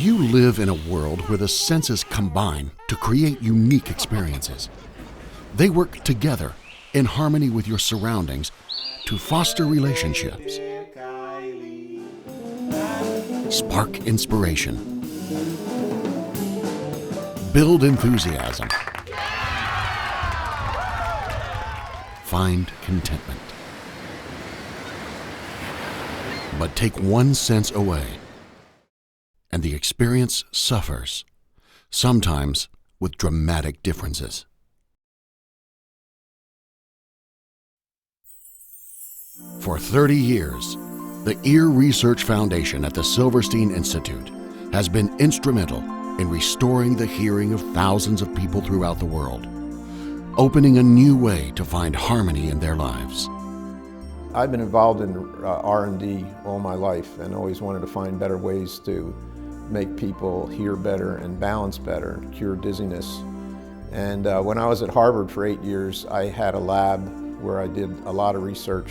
You live in a world where the senses combine to create unique experiences. They work together in harmony with your surroundings to foster relationships, spark inspiration, build enthusiasm, find contentment. But take one sense away, and the experience suffers, sometimes with dramatic differences. For 30 years, the Ear Research Foundation at the Silverstein Institute has been instrumental in restoring the hearing of thousands of people throughout the world, opening a new way to find harmony in their lives. I've been involved in R&D all my life and always wanted to find better ways to make people hear better and balance better, cure dizziness. And when I was at Harvard for 8 years, I had a lab where I did a lot of research.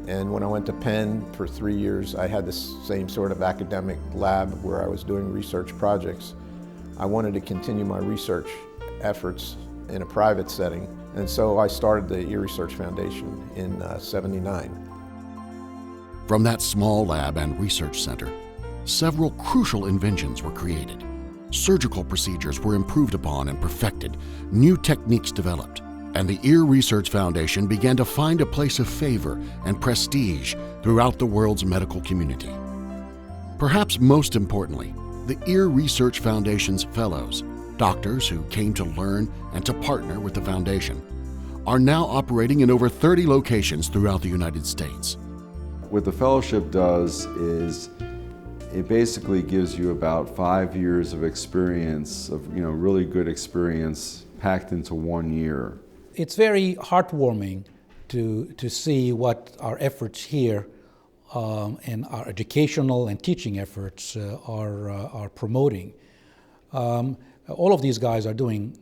And when I went to Penn for 3 years, I had the same sort of academic lab where I was doing research projects. I wanted to continue my research efforts in a private setting, and so I started the Ear Research Foundation in '79. From that small lab and research center, several crucial inventions were created. Surgical procedures were improved upon and perfected, new techniques developed, and the Ear Research Foundation began to find a place of favor and prestige throughout the world's medical community. Perhaps most importantly, the Ear Research Foundation's fellows, doctors who came to learn and to partner with the foundation, are now operating in over 30 locations throughout the United States. What the fellowship does is it basically gives you about 5 years of experience, of really good experience packed into 1 year. It's very heartwarming to see what our efforts here and our educational and teaching efforts are promoting. All of these guys are doing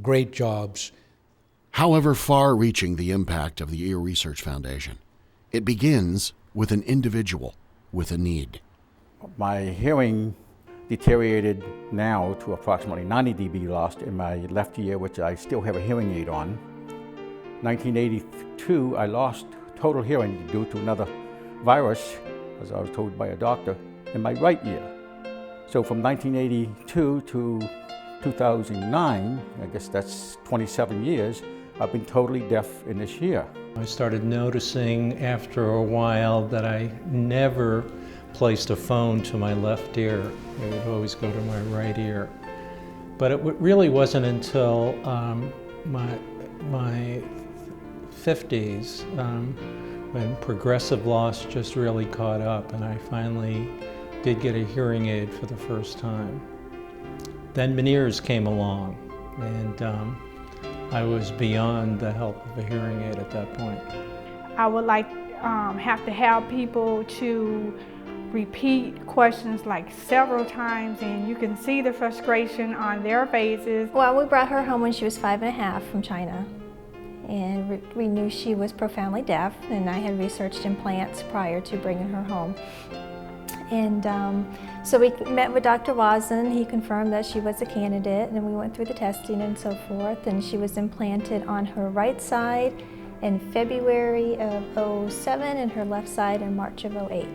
great jobs. However far-reaching the impact of the Ear Research Foundation, it begins with an individual with a need. My hearing deteriorated now to approximately 90 dB lost in my left ear, which I still have a hearing aid on. 1982, I lost total hearing due to another virus, as I was told by a doctor, in my right ear. So from 1982 to 2009, I guess that's 27 years, I've been totally deaf in this ear. I started noticing after a while that I never placed a phone to my left ear. It would always go to my right ear. But it really wasn't until my 50s when progressive loss just really caught up, and I finally did get a hearing aid for the first time. Then Meniere's came along, and I was beyond the help of a hearing aid at that point. I would have to have people to repeat questions like several times, and you can see the frustration on their faces. Well, we brought her home when she was 5.5 from China, and we knew she was profoundly deaf, and I had researched implants prior to bringing her home. And so we met with Dr. Wazen. He confirmed that she was a candidate, and we went through the testing and so forth, and she was implanted on her right side in February of '07 and her left side in March of '08.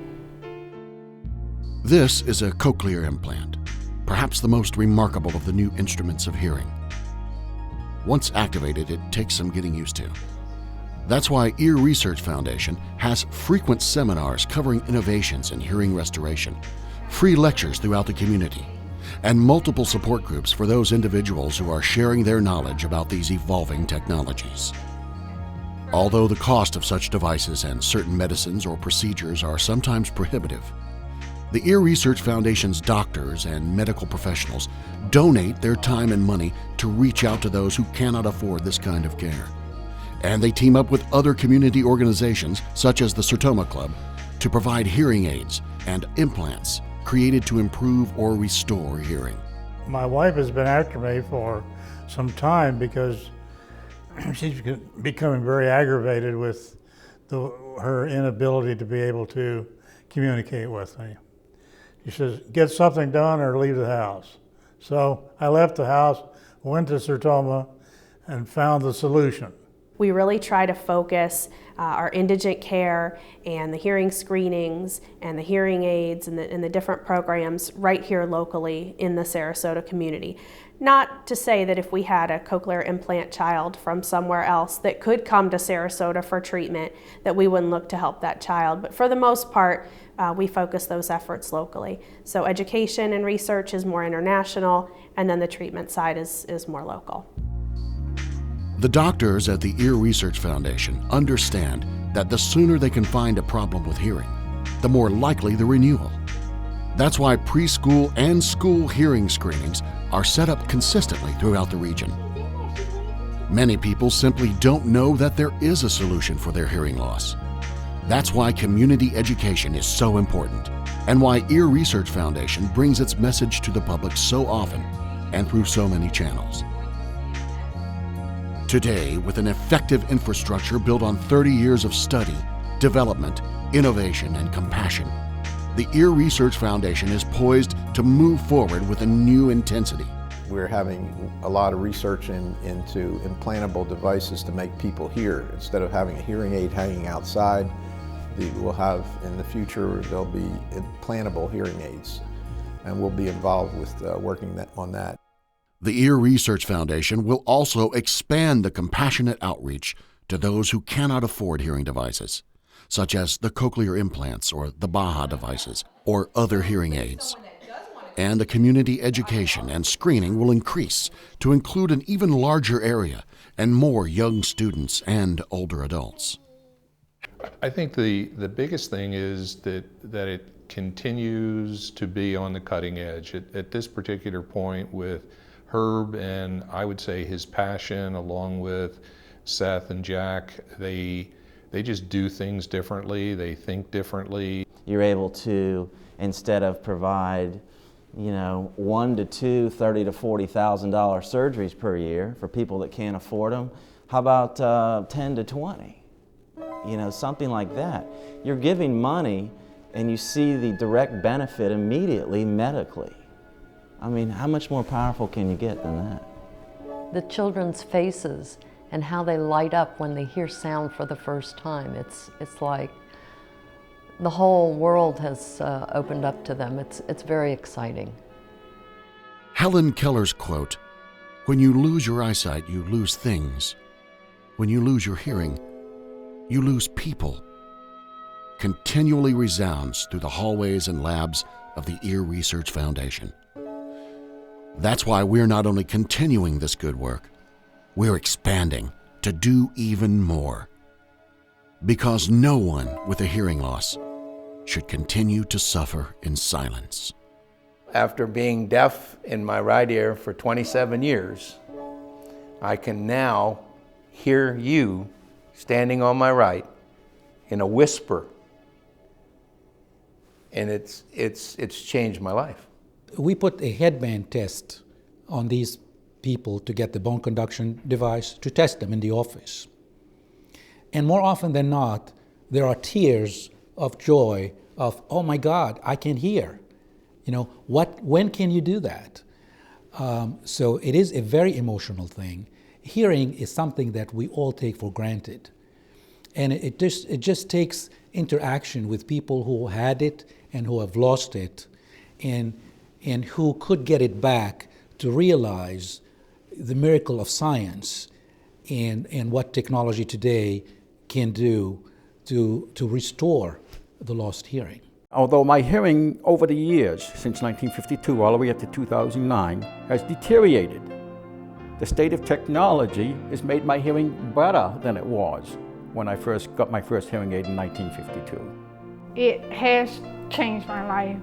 This is a cochlear implant, perhaps the most remarkable of the new instruments of hearing. Once activated, it takes some getting used to. That's why Ear Research Foundation has frequent seminars covering innovations in hearing restoration, free lectures throughout the community, and multiple support groups for those individuals who are sharing their knowledge about these evolving technologies. Although the cost of such devices and certain medicines or procedures are sometimes prohibitive, the Ear Research Foundation's doctors and medical professionals donate their time and money to reach out to those who cannot afford this kind of care. And they team up with other community organizations, such as the Sertoma Club, to provide hearing aids and implants created to improve or restore hearing. My wife has been after me for some time because she's becoming very aggravated with her inability to be able to communicate with me. He says, get something done or leave the house. So I left the house, went to Sertoma, and found the solution. We really try to focus our indigent care and the hearing screenings and the hearing aids and the different programs right here locally in the Sarasota community. Not to say that if we had a cochlear implant child from somewhere else that could come to Sarasota for treatment, that we wouldn't look to help that child. But for the most part, we focus those efforts locally. So education and research is more international, and then the treatment side is more local. The doctors at the Ear Research Foundation understand that the sooner they can find a problem with hearing, the more likely the renewal. That's why preschool and school hearing screenings are set up consistently throughout the region. Many people simply don't know that there is a solution for their hearing loss. That's why community education is so important, and why Ear Research Foundation brings its message to the public so often and through so many channels. Today, with an effective infrastructure built on 30 years of study, development, innovation, and compassion, the Ear Research Foundation is poised to move forward with a new intensity. We're having a lot of research into implantable devices to make people hear. Instead of having a hearing aid hanging outside, we'll have, in the future, there'll be implantable hearing aids, and we'll be involved with working on that. The Ear Research Foundation will also expand the compassionate outreach to those who cannot afford hearing devices, such as the cochlear implants or the Baha devices or other hearing aids. And the community education and screening will increase to include an even larger area and more young students and older adults. I think the biggest thing is that it continues to be on the cutting edge. At this particular point with Herb and I would say his passion, along with Seth and Jack, they just do things differently, they think differently. You're able to, instead of provide, 1 to 2 $30,000 to $40,000 surgeries per year for people that can't afford them, how about 10 to 20? Something like that. You're giving money and you see the direct benefit immediately medically. I mean, how much more powerful can you get than that? The children's faces and how they light up when they hear sound for the first time. It's like the whole world has opened up to them. It's very exciting. Helen Keller's quote, "When you lose your eyesight, you lose things. When you lose your hearing, you lose people," continually resounds through the hallways and labs of the Ear Research Foundation. That's why we're not only continuing this good work, we're expanding to do even more. Because no one with a hearing loss should continue to suffer in silence. After being deaf in my right ear for 27 years, I can now hear you standing on my right in a whisper. And it's changed my life. We put a headband test on these people to get the bone conduction device to test them in the office. And more often than not, there are tears of joy of, oh my God, I can hear. When can you do that? So it is a very emotional thing. Hearing is something that we all take for granted. And it just takes interaction with people who had it and who have lost it and who could get it back to realize the miracle of science and what technology today can do to restore the lost hearing. Although my hearing over the years, since 1952 all the way up to 2009, has deteriorated, the state of technology has made my hearing better than it was when I first got my first hearing aid in 1952. It has changed my life,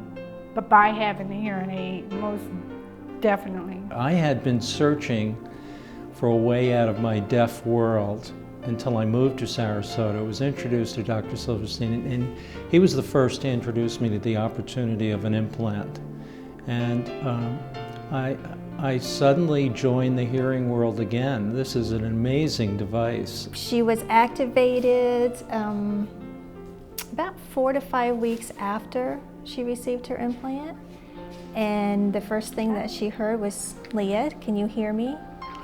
but by having the hearing aid, most definitely. I had been searching for a way out of my deaf world until I moved to Sarasota. I was introduced to Dr. Silverstein, and he was the first to introduce me to the opportunity of an implant. And I suddenly joined the hearing world again. This is an amazing device. She was activated about 4 to 5 weeks after she received her implant. And the first thing that she heard was, "Leah, can you hear me?"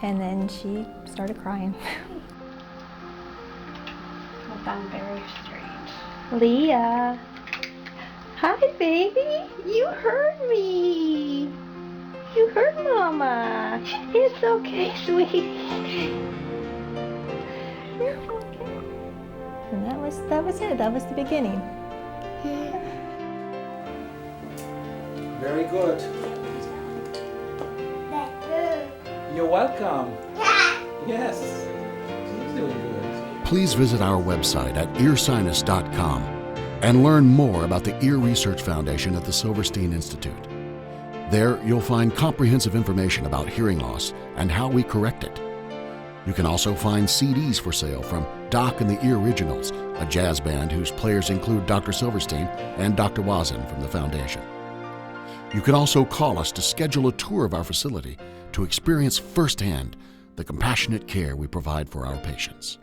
And then she started crying. I found very strange. Leah. Hi, baby. You heard me. You heard Mama. It's okay, sweetie. And that was it. That was the beginning. Very good. You're welcome. Yes. She's doing good. Please visit our website at earsinus.com and learn more about the Ear Research Foundation at the Silverstein Institute. There, you'll find comprehensive information about hearing loss and how we correct it. You can also find CDs for sale from Doc and the Ear Originals, a jazz band whose players include Dr. Silverstein and Dr. Wazin from the Foundation. You can also call us to schedule a tour of our facility to experience firsthand the compassionate care we provide for our patients.